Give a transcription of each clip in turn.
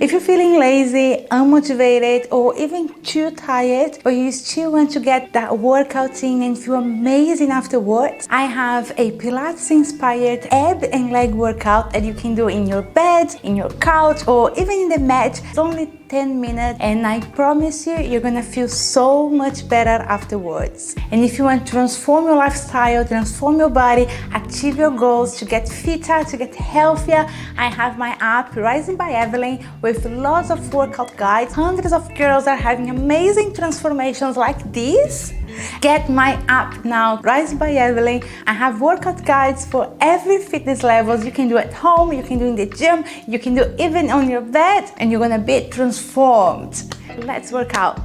If you're feeling lazy, unmotivated, or even too tired, but you still want to get that workout in and feel amazing afterwards, I have a Pilates-inspired ab and leg workout that you can do in your bed, in your couch, or even in the mat. It's only 10 minutes and I promise you, you're gonna feel so much better afterwards. And if you want to transform your lifestyle, transform your body, achieve your goals, to get fitter, to get healthier, I have my app, Rising by Evelyn, with lots of workout guides. Hundreds of girls are having amazing transformations like this. Get my app now, Rise by Evelyn. I have workout guides for every fitness levels. You can do at home, you can do in the gym, you can do even on your bed, and you're gonna be transformed. Let's work out.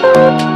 you.